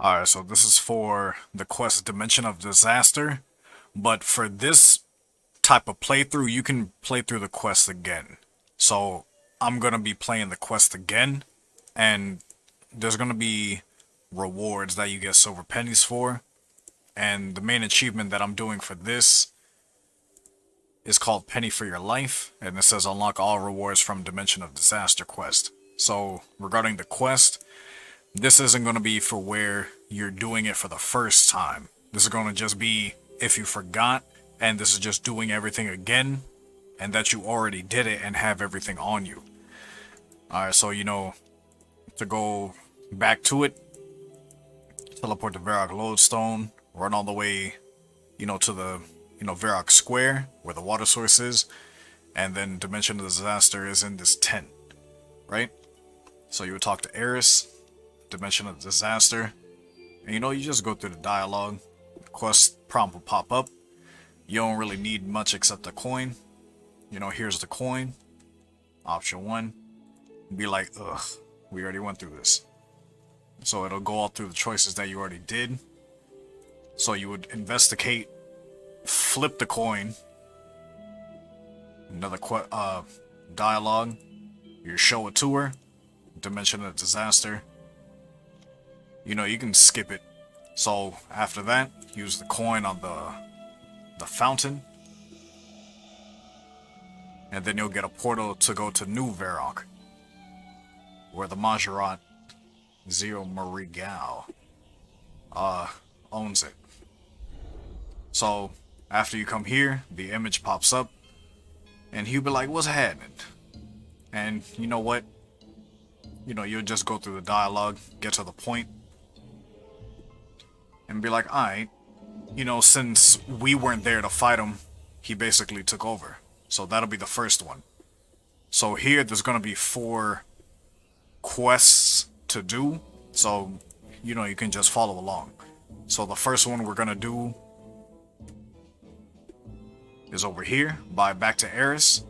Alright, so this is for the quest Dimension of Disaster, but for this type of playthrough, you can play through the quest again. So I'm gonna be playing the quest again, and there's gonna be rewards that you get silver pennies for, and the main achievement that I'm doing for this is called Penny for Your Life, and it says unlock all rewards from Dimension of Disaster quest. So regarding the quest, this isn't going to be for where you're doing it for the first time. This is going to just be if you forgot, and this is just doing everything again, and that you already did it and have everything on you. Alright, so to go back to it, teleport to Varrock Lodestone, run all the way, to the, Varrock Square, where the water source is, and then Dimension of Disaster is in this tent, right? So you would talk to Eris, Dimension of Disaster, and you just go through the dialogue. The quest prompt will pop up. You don't really need much except a coin. Here's the coin. Option 1. Be like, ugh, we already went through this. So it'll go all through the choices that you already did. So you would investigate, flip the coin. Another dialogue. You show it to her. Dimension of Disaster. You can skip it. So after that, use the coin on the fountain, and then you'll get a portal to go to New Varrock, where the Majorat Zero Marigal owns it. So after you come here, the image pops up, and he'll be like, "What's happening?" And you know what? You'll just go through the dialogue, get to the point, and be like, "Alright, since we weren't there to fight him, he basically took over." So that'll be the first one. So here, there's gonna be 4 quests to do. So, you can just follow along. So the first one we're gonna do is over here, by back to Eris.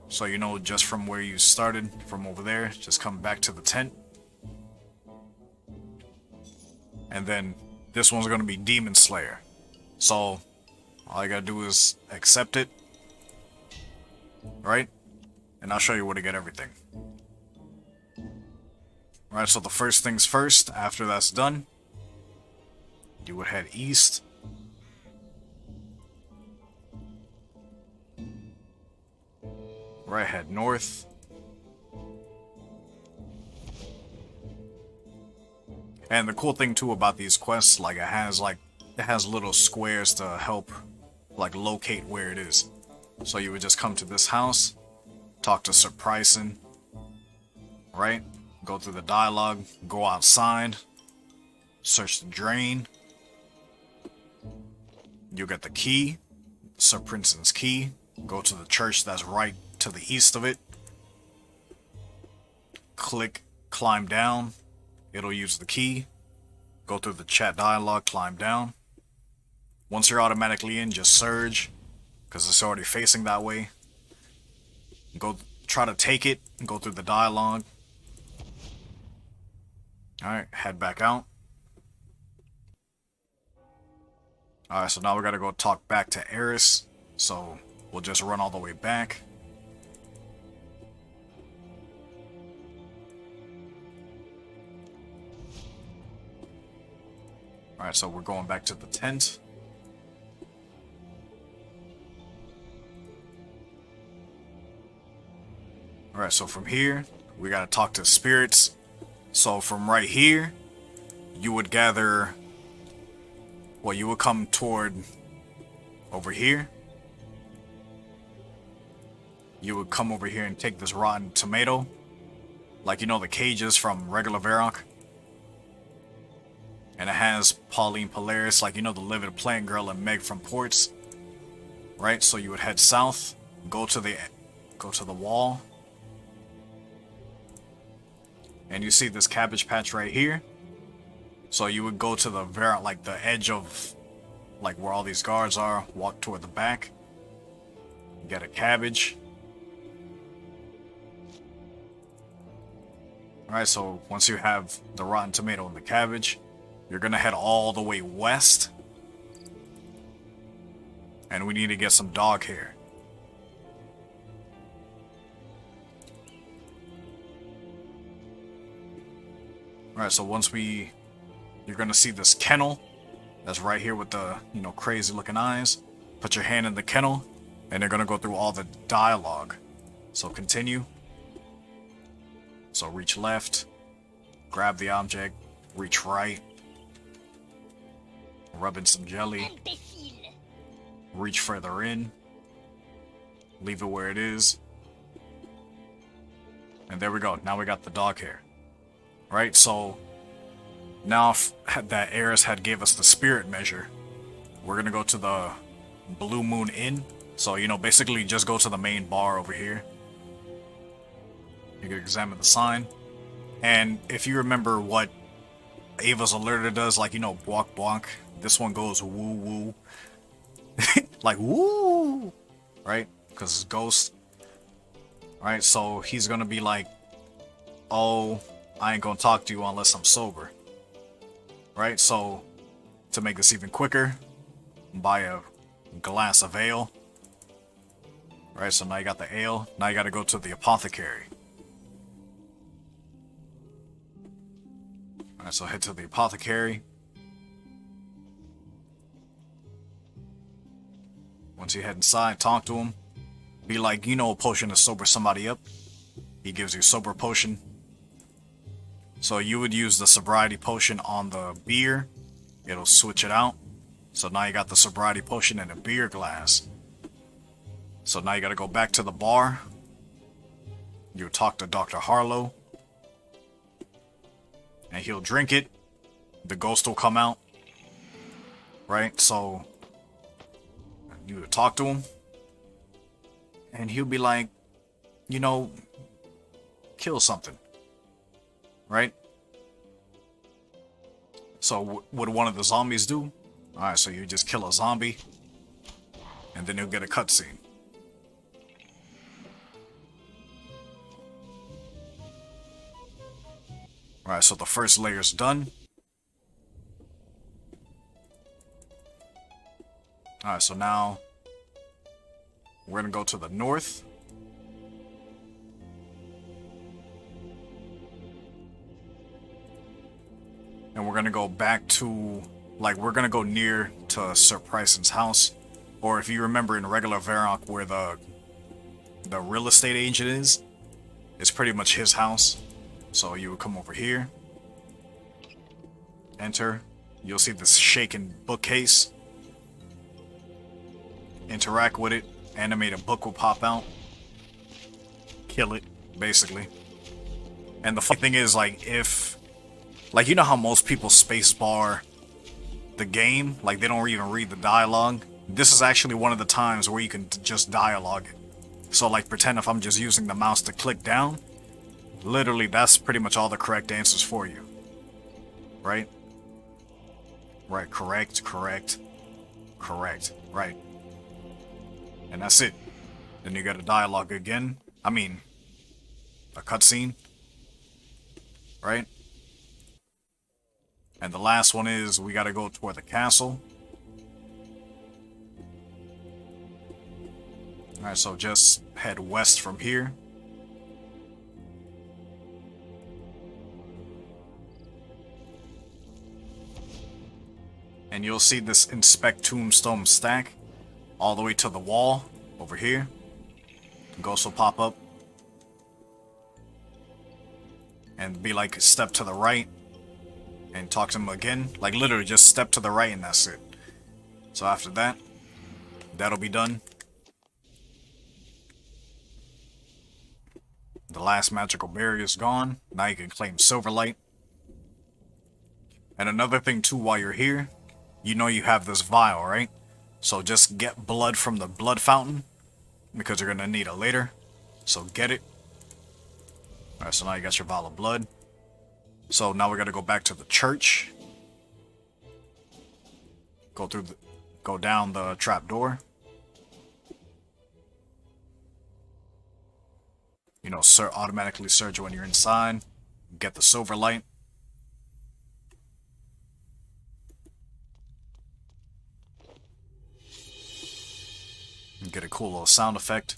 So just from where you started, from over there, just come back to the tent. And then this one's gonna be Demon Slayer. So all you gotta do is accept it, right? And I'll show you where to get everything. Alright, so the first things first, after that's done, you would head east. Right, head north. And the cool thing too about these quests, it has little squares to help locate where it is. So you would just come to this house, talk to Sir Pryson, right? Go through the dialogue, go outside, search the drain. You'll get the key, Sir Prynson's key. Go to the church that's right to the east of it. Click, climb down. It'll use the key. Go through the chat dialogue, climb down. Once you're automatically in, just surge, because it's already facing that way. Go try to take it, go through the dialogue. Alright, head back out. Alright, so now we gotta go talk back to Eris. So we'll just run all the way back. Alright, so we're going back to the tent. Alright, so from here, we gotta talk to spirits. So from right here, you would gather... Well, you would come toward... over here. You would come over here and take this rotten tomato. The cages from regular Varrock. And it has Pauline Polaris, the livid plant girl and Meg from Ports. Right, so you would head south, go to the wall. And you see this cabbage patch right here. So you would go to the the edge of where all these guards are, walk toward the back. Get a cabbage. Alright, so once you have the rotten tomato and the cabbage, you're gonna head all the way west. And we need to get some dog hair. Alright, so once you're gonna see this kennel that's right here with the, crazy looking eyes. Put your hand in the kennel, and they're gonna go through all the dialogue. So continue. So reach left, grab the object, reach right, rub in some jelly, reach further in, leave it where it is, and there we go. Now we got the dog hair. Right, so now that Eris had gave us the spirit measure, we're gonna go to the Blue Moon Inn. So, basically just go to the main bar over here. You can examine the sign. And if you remember what Ava's alerter does, like, bonk bonk, this one goes woo woo. Like, woo! Right? Because it's ghost. Right? So he's gonna be like, oh, I ain't gonna talk to you unless I'm sober. Right? So, to make this even quicker, buy a glass of ale. Right? So now you got the ale. Now you gotta go to the Apothecary. Alright, so head to the Apothecary. Once you head inside, talk to him. Be like, a potion to sober somebody up. He gives you a sober potion. So you would use the sobriety potion on the beer. It'll switch it out. So now you got the sobriety potion in a beer glass. So now you gotta go back to the bar. You talk to Dr. Harlow. And he'll drink it. The ghost will come out. Right? So you would talk to him. And he'll be like, kill something. Right? So what one of the zombies do? Alright, so you just kill a zombie. And then you'll get a cutscene. Alright, so the first layer's done. Alright, so now we're gonna go to the north. And we're gonna go back to, we're gonna go near to Sir Pryson's house. Or if you remember in regular Varrock where the real estate agent is, it's pretty much his house. So you would come over here. Enter. You'll see this shaken bookcase. Interact with it. Animated book will pop out. Kill it, basically. And the funny thing is, if... you know how most people spacebar the game? They don't even read the dialogue? This is actually one of the times where you can just dialogue it. So, pretend if I'm just using the mouse to click down, literally, that's pretty much all the correct answers for you. Right? Right, correct. Right. And that's it. Then you got a dialogue again. I mean, a cutscene. Right? And the last one is, we gotta go toward the castle. Alright, so just head west from here. And you'll see this Inspect Tombstone stack all the way to the wall over here. The ghost will pop up. And be like, step to the right. And talk to him again. Literally, just step to the right and that's it. So after that, that'll be done. The last magical barrier is gone. Now you can claim Silverlight. And another thing too, while you're here, you have this vial, right? So just get blood from the blood fountain, because you're gonna need it later. So get it. Alright, so now you got your vial of blood. So now we're gonna go back to the church. Go down the trap door. Automatically surge when you're inside. Get the Silverlight. get a cool little sound effect.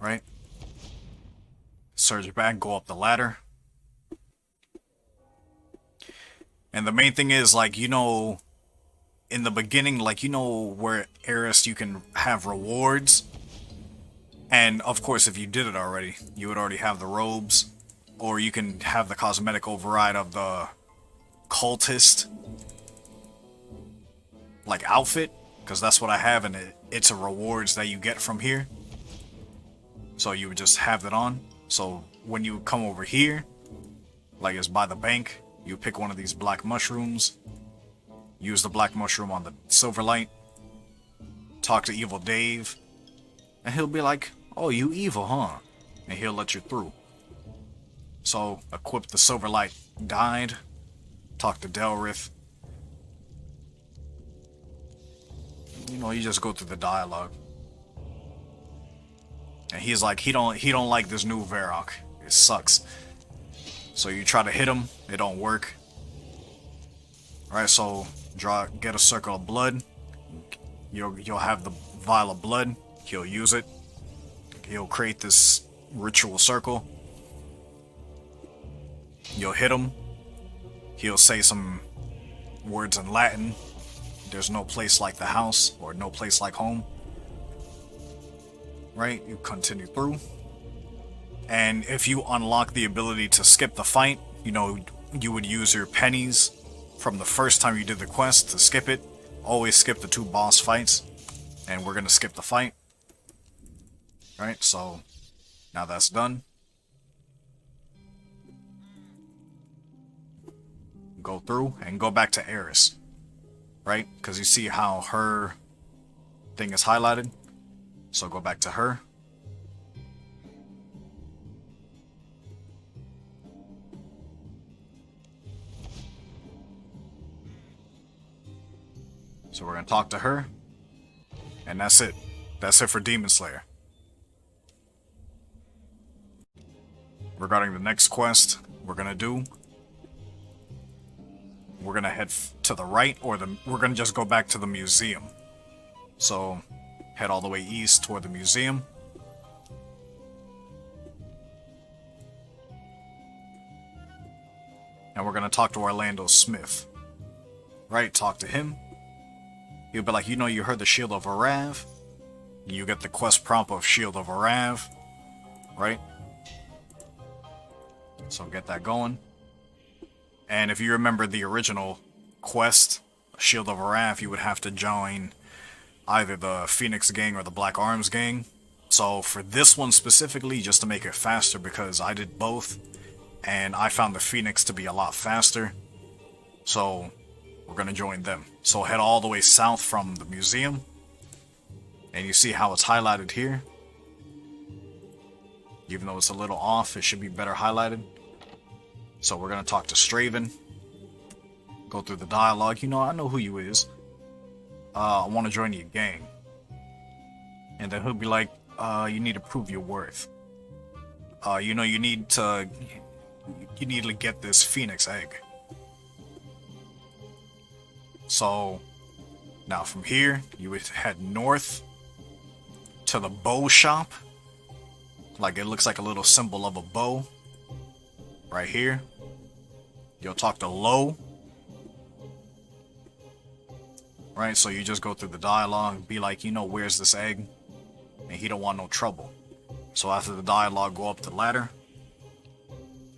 Right? Surge back, go up the ladder. And the main thing is, like, you know, in the beginning, like, you know, where RS you can have rewards. And of course, if you did it already, you would already have the robes. Or you can have the cosmetic override of the cultist, like, outfit. Because that's what I have, and it's a rewards that you get from here. So you would just have it on. So when you come over here, like it's by the bank, you pick one of these black mushrooms, use the black mushroom on the Silverlight, talk to Evil Dave, and he'll be like, "Oh, you evil, huh?" And he'll let you through. So equip the Silverlight guide, talk to Delrith. You know, you just go through the dialogue. And he's like, he don't like this new Varrock. It sucks. So you try to hit him, it don't work. Alright, so get a circle of blood. You'll have the vial of blood. He'll use it. He'll create this ritual circle. You'll hit him. He'll say some words in Latin. There's no place like the house, or no place like home. Right? You continue through. And if you unlock the ability to skip the fight, you know, you would use your pennies from the first time you did the quest to skip it. Always skip the 2 boss fights. And we're gonna skip the fight. Right, so now that's done. Go through and go back to Eris. Right? Because you see how her thing is highlighted. So go back to her. So we're going to talk to her. And that's it. That's it for Demon Slayer. Regarding the next quest we're going to do, we're going to head to the right, or we're going to just go back to the museum. So head all the way east toward the museum. And we're going to talk to Orlando Smith. Right, talk to him. He'll be like, you know, you heard the Shield of Arav. You get the quest prompt of Shield of Arav. Right? So get that going. And if you remember the original quest, Shield of Arav, you would have to join either the Phoenix Gang or the Black Arms Gang. So for this one specifically, just to make it faster, because I did both, and I found the Phoenix to be a lot faster, so we're going to join them. So head all the way south from the museum, and you see how it's highlighted here. Even though it's a little off, it should be better highlighted. So we're going to talk to Straven, go through the dialogue. You know, I know who you is. I want to join your gang. And then he'll be like, you need to prove your worth. You know, you need to get this Phoenix egg. So now from here, you would head north to the bow shop. Like, it looks like a little symbol of a bow. Right here. You'll talk to Lo. Right, so you just go through the dialogue, be like, you know, where's this egg? And he don't want no trouble. So after the dialogue, go up the ladder.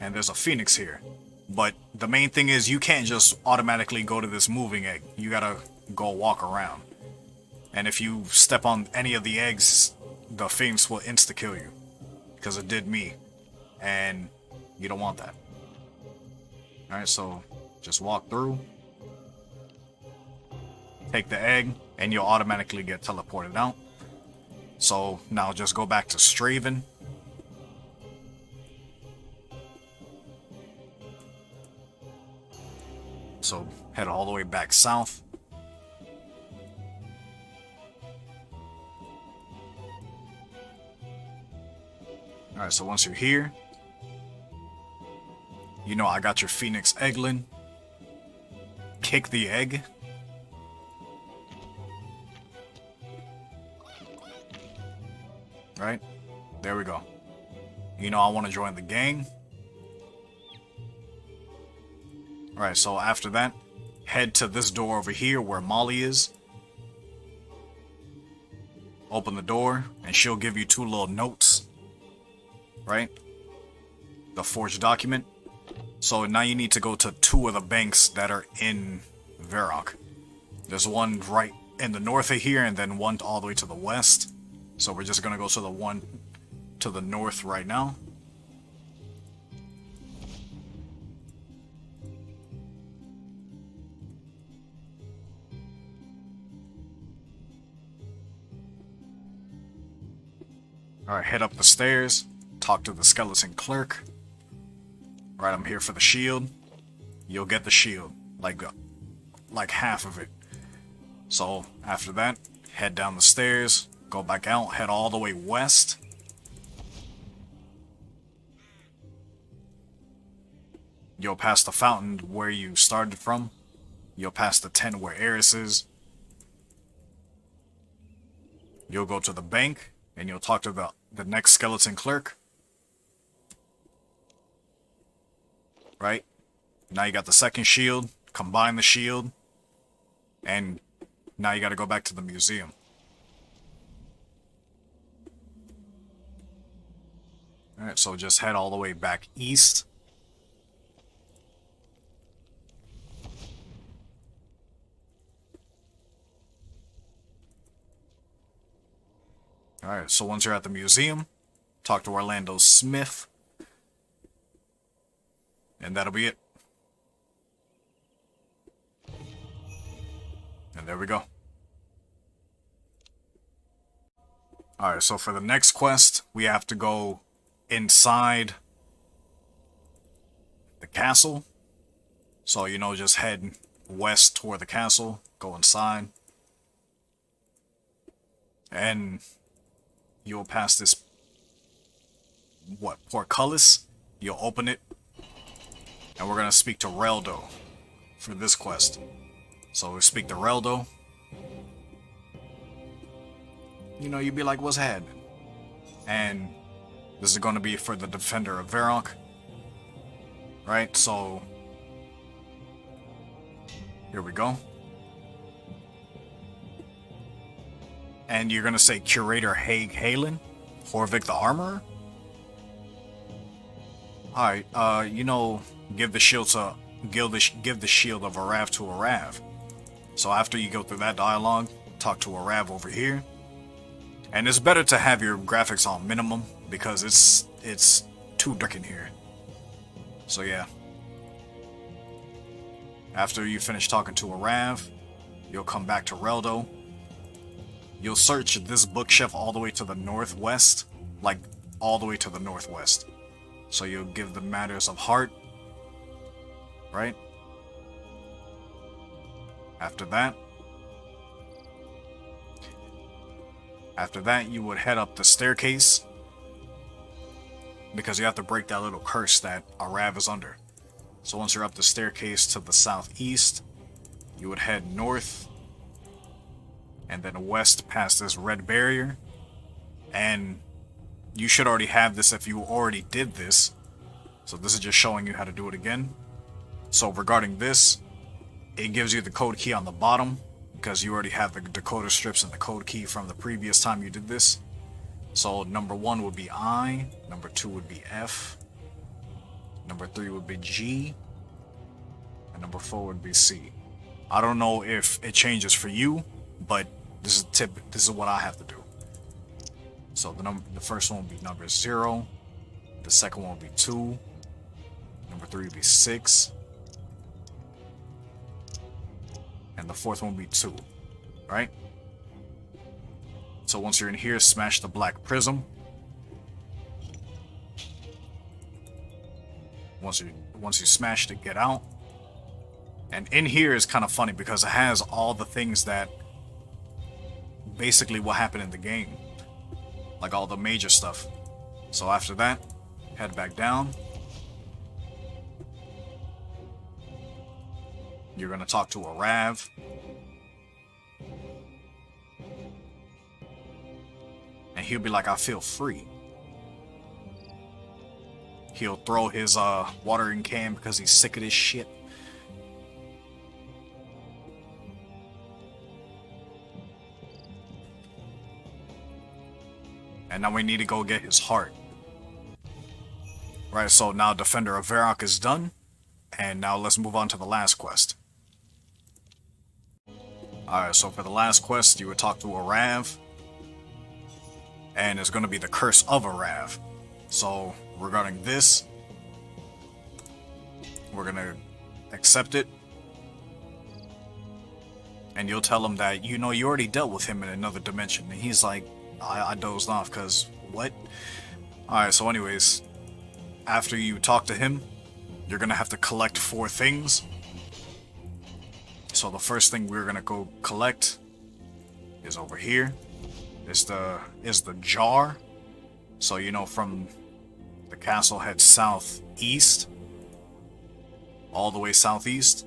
And there's a Phoenix here. But the main thing is, you can't just automatically go to this moving egg. You gotta go walk around. And if you step on any of the eggs, the Phoenix will insta-kill you. Because it did me. And you don't want that. Alright, so just walk through. Take the egg, and you'll automatically get teleported out. So now just go back to Straven. So head all the way back south. Alright, so once you're here, you know I got your Phoenix Egglin. Kick the egg. Right? There we go. You know I want to join the gang. Alright, so after that, head to this door over here where Molly is. Open the door, and she'll give you 2 little notes. Right? The forged document. So now you need to go to 2 of the banks that are in Varrock. There's one right in the north of here, and then one all the way to the west. So we're just gonna go to the one to the north right now. Alright, head up the stairs, talk to the skeleton clerk. Alright, I'm here for the shield. You'll get the shield, like half of it. So after that, head down the stairs, go back out, head all the way west. You'll pass the fountain where you started from. You'll pass the tent where Eris is. You'll go to the bank, and you'll talk to the next skeleton clerk. Right? Now you got the second shield, combine the shield, and now you gotta go back to the museum. Alright, so just head all the way back east. Alright, so once you're at the museum, talk to Orlando Smith. And that'll be it. And there we go. Alright, so for the next quest, we have to go inside the castle. So, you know, just head west toward the castle, go inside. And you'll pass this, portcullis. You'll open it. And we're gonna speak to Reldo for this quest. So we speak to Reldo. You know, you'd be like, what's happening? And this is gonna be for the Defender of Varrock. Right, so here we go. And you're gonna say Curator Haig Halen? Horvik the Armorer? Alright, you know, give the shield of Arav to Arav. So after you go through that dialogue, talk to Arav over here. And it's better to have your graphics on minimum because it's too dark in here. So yeah. After you finish talking to Arav, you'll come back to Reldo. You'll search this bookshelf all the way to the northwest, like all the way to the northwest. So you'll give the Matters of Heart, right? After that, you would head up the staircase because you have to break that little curse that Arav is under. So once you're up the staircase to the southeast, you would head north and then west past this red barrier. And you should already have this if you already did this. So this is just showing you how to do it again. So regarding this, it gives you the code key on the bottom because you already have the decoder strips and the code key from the previous time you did this. So number 1 would be I, number 2 would be F, number 3 would be G, and number 4 would be C. I don't know if it changes for you, but this is what I have to do. So the first one would be number 0, the second one would be 2, number 3 would be 6, and the fourth one would be 2, right? So once you're in here, smash the black prism. Once you smashed it, get out. And in here is kind of funny because it has all the things that basically what happened in the game, like all the major stuff. So after that, head back down. You're gonna talk to Arav. And he'll be like, I feel free. He'll throw his watering can because he's sick of this shit. And now we need to go get his heart. Right, so now Defender of Varrock is done. And now let's move on to the last quest. Alright, so for the last quest, you would talk to a Rav. And it's going to be the Curse of a Rav. So, regarding this, we're going to accept it. And you'll tell him that, you know, you already dealt with him in another dimension. And he's like, I dozed off because, what? Alright, so anyways, after you talk to him, you're going to have to collect 4 things. So the first thing we're going to go collect is over here. Is the jar. So, you know, from the castle head southeast. All the way southeast.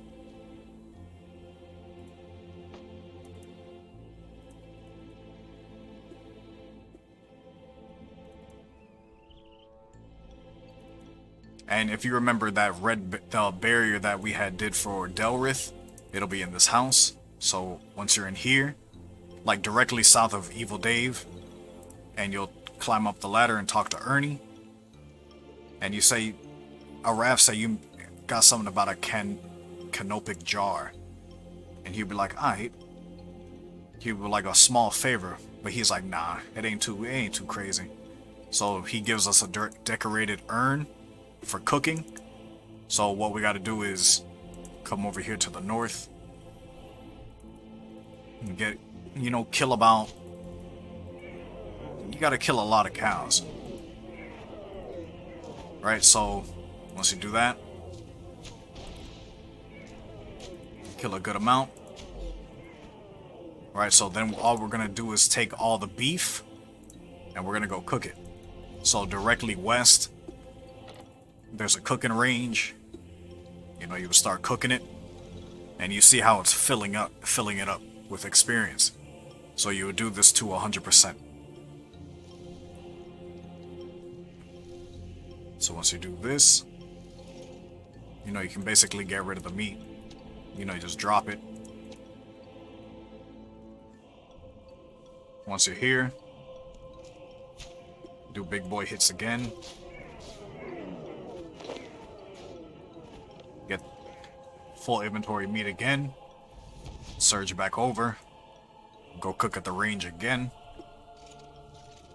And if you remember that red barrier that we did for Delrith, it'll be in this house. So once you're in here, like directly south of Evil Dave, and you'll climb up the ladder and talk to Ernie. And you say, a Rav say you got something about a canopic jar. And he'll be like, alright. He'll be like, a small favor. But he's like, nah, it ain't too crazy. So he gives us a decorated urn for cooking. So what we gotta do is come over here to the north and get, you know, kill about, you gotta kill a lot of cows. Right, so once you do that, kill a good amount. Right, so then all we're gonna do is take all the beef and we're gonna go cook it. So directly west, there's a cooking range. You know, you would start cooking it, and you see how it's filling it up with experience. So you would do this to 100%. So once you do this, you know, you can basically get rid of the meat. You know, you just drop it. Once you're here, do big boy hits again. Get full inventory meat again. Surge back over. Go cook at the range again.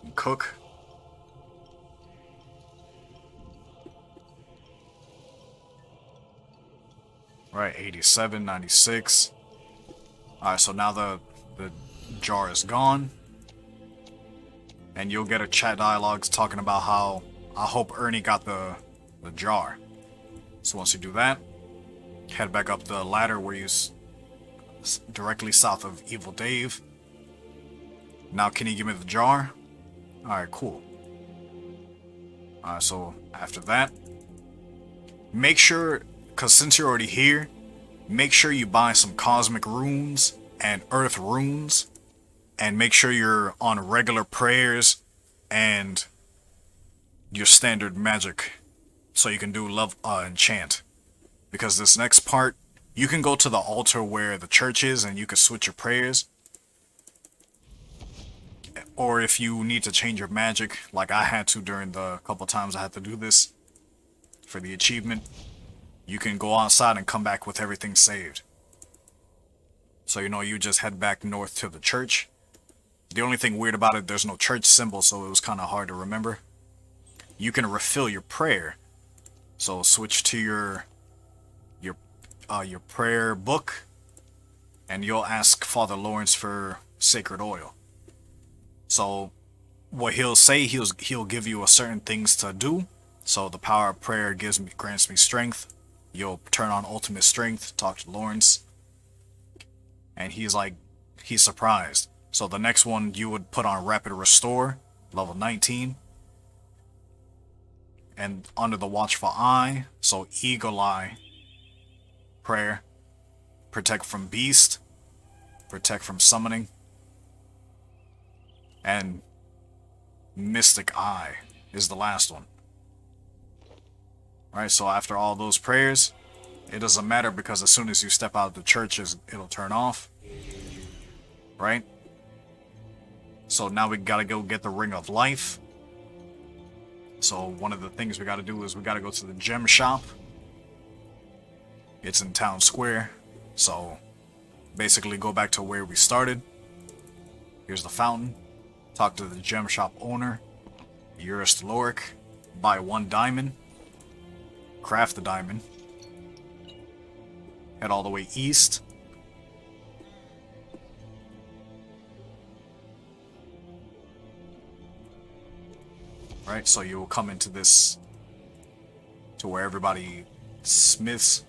And cook. Right, 87, 96. Alright, so now the jar is gone. And you'll get a chat dialogue talking about how I hope Ernie got the jar. So once you do that, head back up the ladder where you directly south of Evil Dave. Now can you give me the jar? Alright, cool. Alright, so after that, make sure, because since you're already here, make sure you buy some cosmic runes and earth runes. And make sure you're on regular prayers and your standard magic. So you can do love enchant. Because this next part, you can go to the altar where the church is and you can switch your prayers. Or if you need to change your magic, like I had to during the couple times I had to do this for the achievement, you can go outside and come back with everything saved. So you know, you just head back north to the church. The only thing weird about it, there's no church symbol, so it was kind of hard to remember. You can refill your prayer. So switch to your prayer book, and you'll ask Father Lawrence for sacred oil. So what he'll say, he'll give you a certain things to do. So the power of prayer grants me strength. You'll turn on ultimate strength, talk to Lawrence, and he's surprised. So the next one you would put on Rapid Restore, level 19. And under the Watchful Eye, so Eagle Eye, Prayer, Protect from Beast, Protect from Summoning. And Mystic Eye is the last one. Right, so after all those prayers, it doesn't matter because as soon as you step out of the church, it'll turn off. Right? So now we gotta go get the Ring of Life. So one of the things we gotta do is we gotta go to the gem shop. It's in town square. So basically go back to where we started. Here's the fountain. Talk to the gem shop owner, RS3. Buy 1 diamond. Craft the diamond. Head all the way east. Right, so you will come into this, to where everybody smiths.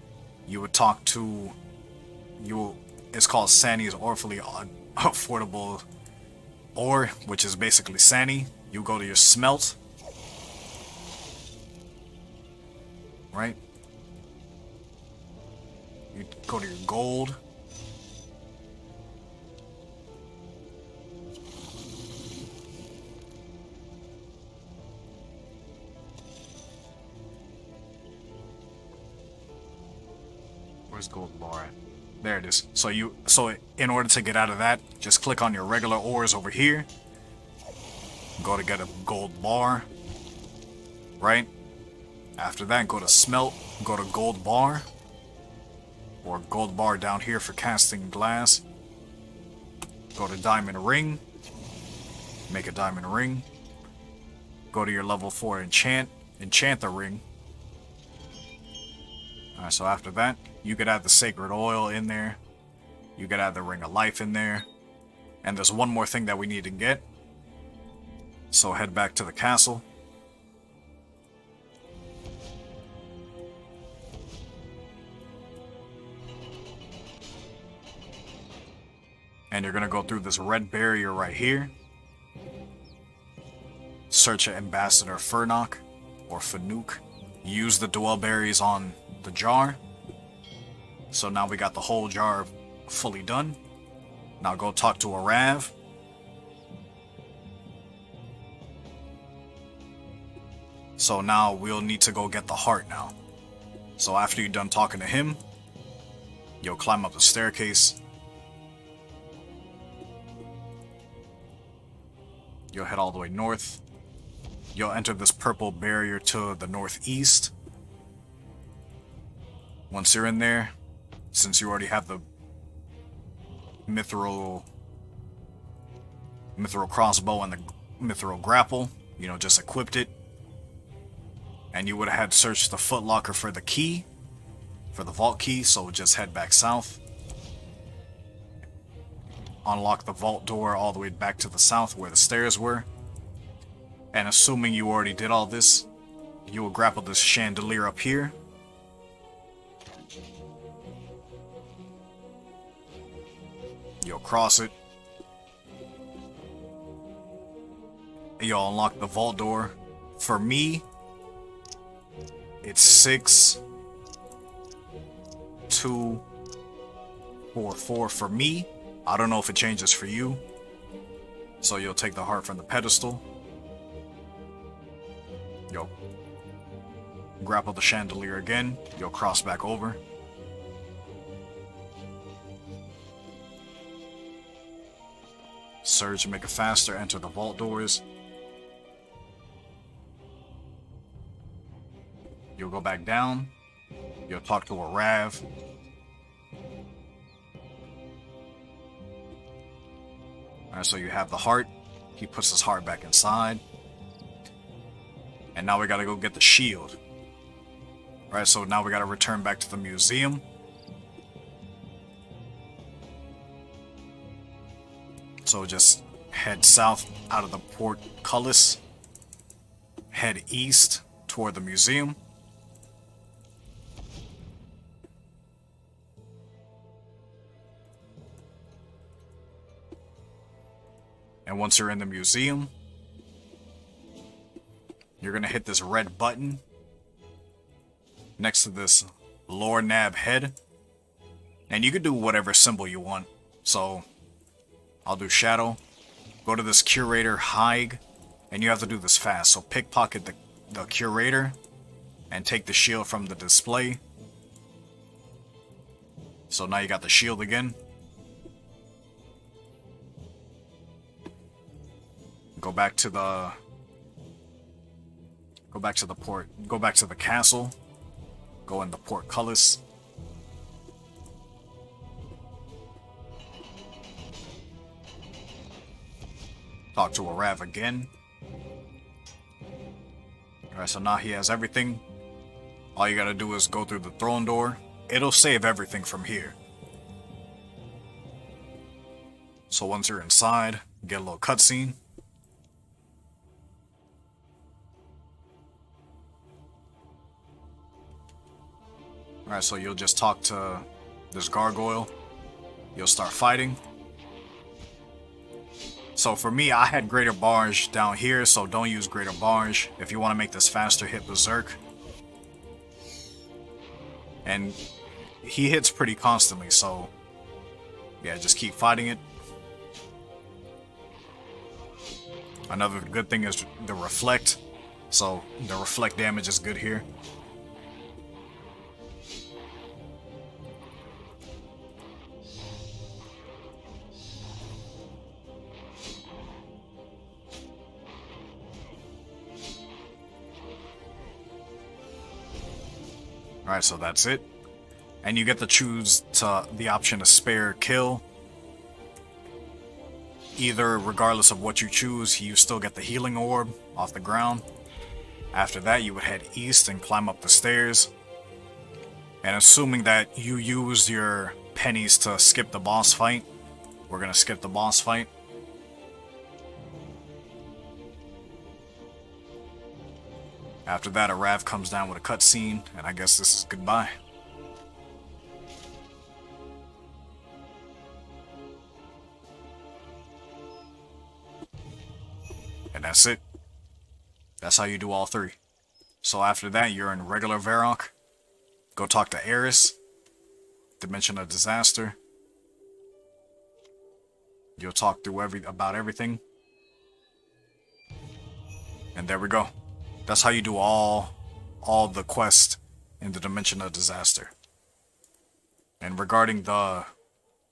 You would talk to, it's called Sandy's Awfully Affordable Ore, which is basically Sandy. You go to your smelt. Right? You go to your gold. Where's gold bar at? There it is. So in order to get out of that, just click on your regular ores over here. Go to get a gold bar. Right? After that, go to smelt, go to gold bar. Or gold bar down here for casting glass. Go to diamond ring. Make a diamond ring. Go to your level 4 enchant the ring. Alright, so after that, you could add the sacred oil in there. You could add the ring of life in there. And there's one more thing that we need to get. So head back to the castle. And you're gonna go through this red barrier right here. Search Ambassador Fernok or Fanuk. Use the dwell berries on the jar. So now we got the whole jar fully done. Now go talk to a Rav. So now we'll need to go get the heart now. So after you're done talking to him, you'll climb up the staircase. You'll head all the way north. You'll enter this purple barrier to the northeast. Once you're in there, since you already have the mithril crossbow and the mithril grapple, you know, just equipped it. And you would have had to search the footlocker for the key, for the vault key, so just head back south. Unlock the vault door all the way back to the south where the stairs were. And assuming you already did all this, you will grapple this chandelier up here. You'll cross it. You'll unlock the vault door. For me, it's 6, 2, 4, 4 for me. I don't know if it changes for you. So you'll take the heart from the pedestal. You'll grapple the chandelier again. You'll cross back over. Surge, make it faster, enter the vault doors. You'll go back down. You'll talk to a Rav. Alright, so you have the heart. He puts his heart back inside. And now we gotta go get the shield. Alright, so now we gotta return back to the museum. So just head south out of the portcullis. Head east toward the museum. And once you're in the museum, you're going to hit this red button next to this Lord Nab head. And you can do whatever symbol you want. So I'll do shadow. Go to this curator Haig And you have to do this fast. So pickpocket the curator and take the shield from the display. So now you got the shield again. Go back to the port. Go back to the castle. Go in the portcullis. Talk to Arav again. Alright, so now he has everything. All you gotta do is go through the throne door. It'll save everything from here. So once you're inside, get a little cutscene. Alright, so you'll just talk to this gargoyle. You'll start fighting. So for me, I had Greater Barge down here, so don't use Greater Barge. If you want to make this faster, hit Berserk. And he hits pretty constantly, so yeah, just keep fighting it. Another good thing is the reflect. So the reflect damage is good here. Alright, so that's it. And you get to choose the option to spare kill. Either, regardless of what you choose, you still get the healing orb off the ground. After that, you would head east and climb up the stairs. And assuming that you used your pennies to skip the boss fight, we're gonna skip the boss fight. After that, Arav comes down with a cutscene, and I guess this is goodbye. And that's it. That's how you do all three. So after that, you're in regular Varrock. Go talk to Eris. Dimension of Disaster. You'll talk through about everything. And there we go. That's how you do all the quests in the Dimension of Disaster. And regarding the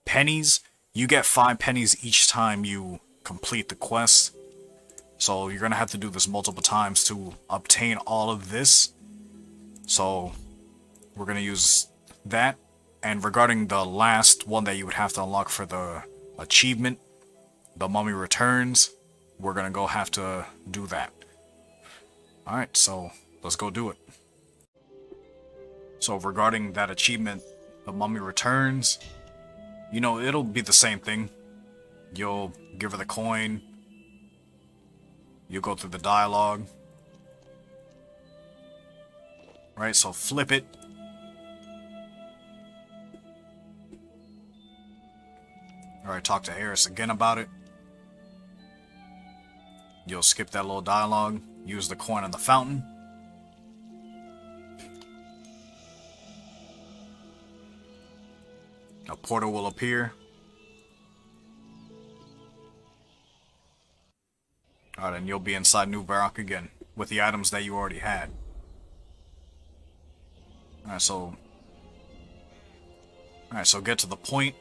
pennies, you get 5 pennies each time you complete the quest. So you're going to have to do this multiple times to obtain all of this. So we're going to use that. And regarding the last one that you would have to unlock for the achievement, the Mummy Returns, we're going to have to do that. Alright, so let's go do it. So regarding that achievement, the Mummy Returns, you know, it'll be the same thing. You'll give her the coin. You'll go through the dialogue. Right, so flip it. Alright, talk to Eris again about it. You'll skip that little dialogue. Use the coin on the fountain. A portal will appear. Alright, and you'll be inside New Varrock again with the items that you already had. Alright, so get to the point.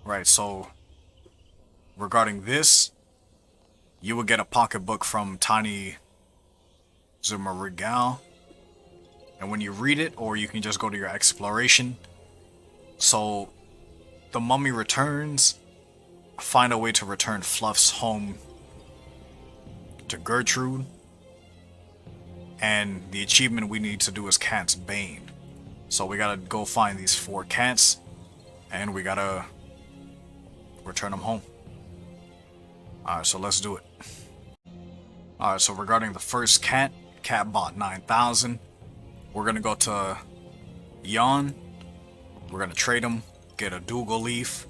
Right, so regarding this, you will get a pocketbook from Tiny Zumarigal. And when you read it, or you can just go to your exploration. So, the Mummy Returns, find a way to return Fluff's home to Gertrude. And the achievement we need to do is Cat's Bane. So we gotta go find these 4 cats, and we gotta return them home. Alright, so let's do it. Alright, so regarding the first cat, Catbot 9000, we're gonna go to Yon. We're gonna trade him, get a Dougal leaf,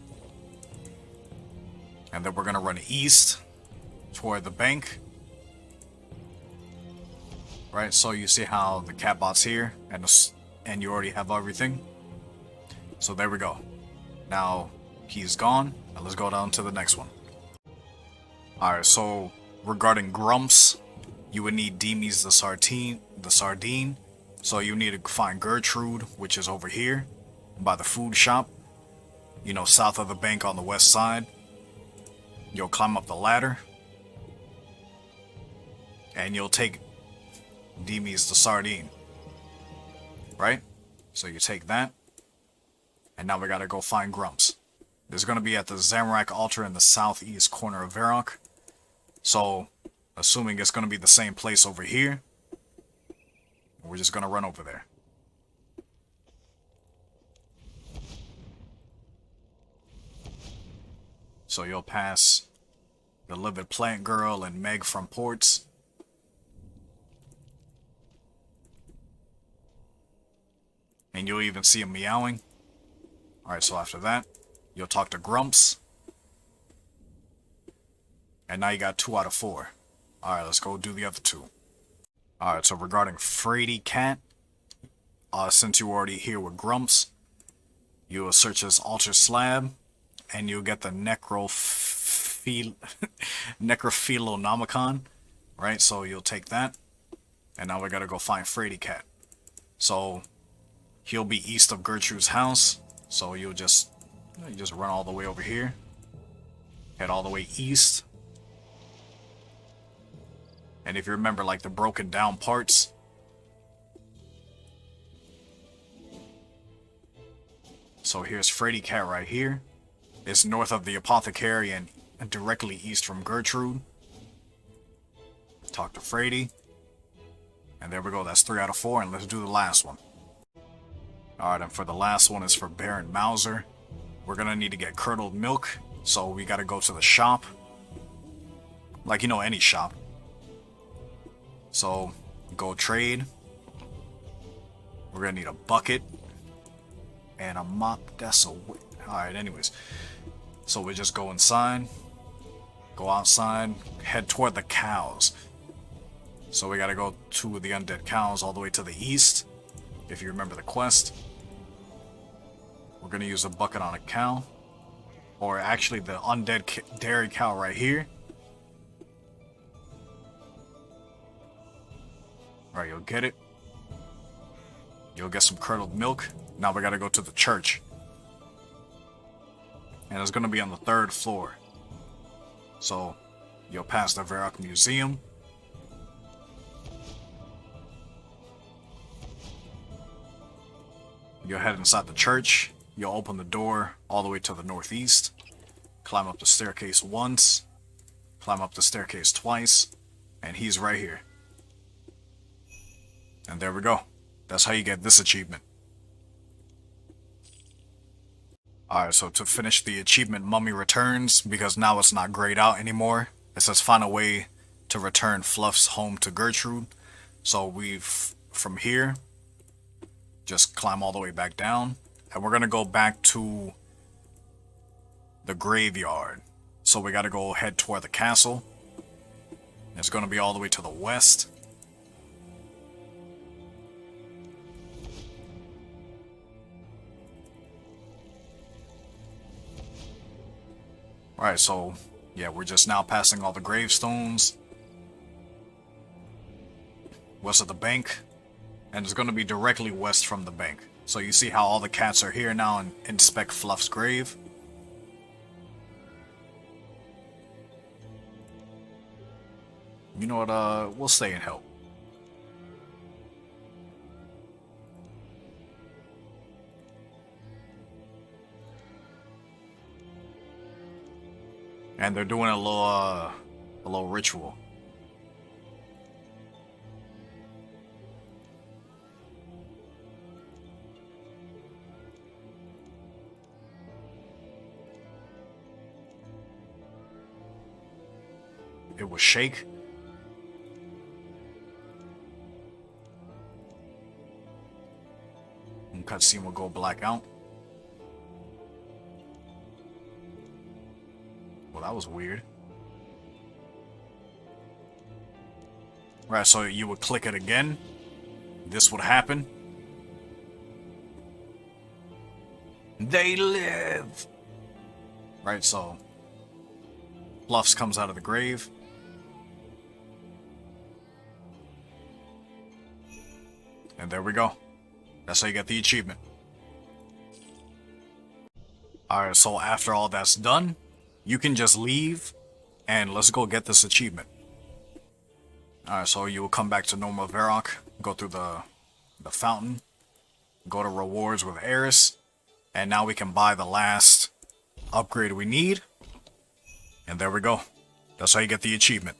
and then we're gonna run east toward the bank. Right, so you see how the Catbot's here, and you already have everything. So there we go. Now, He's gone. Now let's go down to the next one. Alright, so regarding Grumps, you would need Demies the sardine. So you need to find Gertrude, which is over here by the food shop. You know, south of the bank on the west side. You'll climb up the ladder. And you'll take Demies the sardine. Right? So you take that. And now we gotta go find Grumps. There's gonna be at the Zamorak altar in the southeast corner of Varrock. So, assuming it's gonna be the same place over here, we're just gonna run over there. So you'll pass the Livid Plant Girl and Meg from Ports. And you'll even see him meowing. Alright, so after that, you'll talk to Grumps. And now you got 2 out of 4. Alright, let's go do the other 2. Alright, so regarding Frady Cat, since you're already here with Grumps, you will search his altar slab, and you'll get the Necrophilonomicon, right? So you'll take that, and now we gotta go find Frady Cat. So he'll be east of Gertrude's house, so you just run all the way over here, head all the way east. And if you remember, like, the broken down parts, so here's Frady Cat right here. It's north of the Apothecary and directly east from Gertrude. Talk to Frady. And there we go, that's 3 out of 4, and let's do the last one. Alright, and for the last one is for Baron Mauser. We're gonna need to get curdled milk, so we gotta go to the shop. Like, you know, any shop. So, go trade. We're gonna need a bucket. And a mop. That's a... Alright, anyways. So we just go inside. Go outside. Head toward the cows. So we gotta go to the undead cows all the way to the east. If you remember the quest. We're gonna use a bucket on a cow. Or actually the undead dairy cow right here. Alright, you'll get it. You'll get some curdled milk. Now we gotta go to the church. And it's gonna be on the 3rd floor. So, you'll pass the Varrock Museum. You'll head inside the church. You'll open the door all the way to the northeast. Climb up the staircase once. Climb up the staircase twice. And he's right here. And there we go. That's how you get this achievement. Alright, so to finish the achievement, Mummy returns, because now it's not grayed out anymore. It says find a way to return Fluff's home to Gertrude. So from here, just climb all the way back down. And we're gonna go back to the graveyard. So we gotta go head toward the castle. It's gonna be all the way to the west. Alright, so, yeah, we're just now passing all the gravestones. West of the bank. And it's going to be directly west from the bank. So you see how all the cats are here now and inspect Fluff's grave. You know what, we'll stay and help. And they're doing a little ritual. It will shake. And cutscene will go black out. Well, that was weird. Right, so you would click it again. This would happen. They live! Right, so Bluffs comes out of the grave. And there we go. That's how you get the achievement. Alright, so after all that's done, you can just leave and let's go get this achievement. Alright, so you will come back to normal Varrock, go through the fountain, go to rewards with Eris, and now we can buy the last upgrade we need. And there we go. That's how you get the achievement.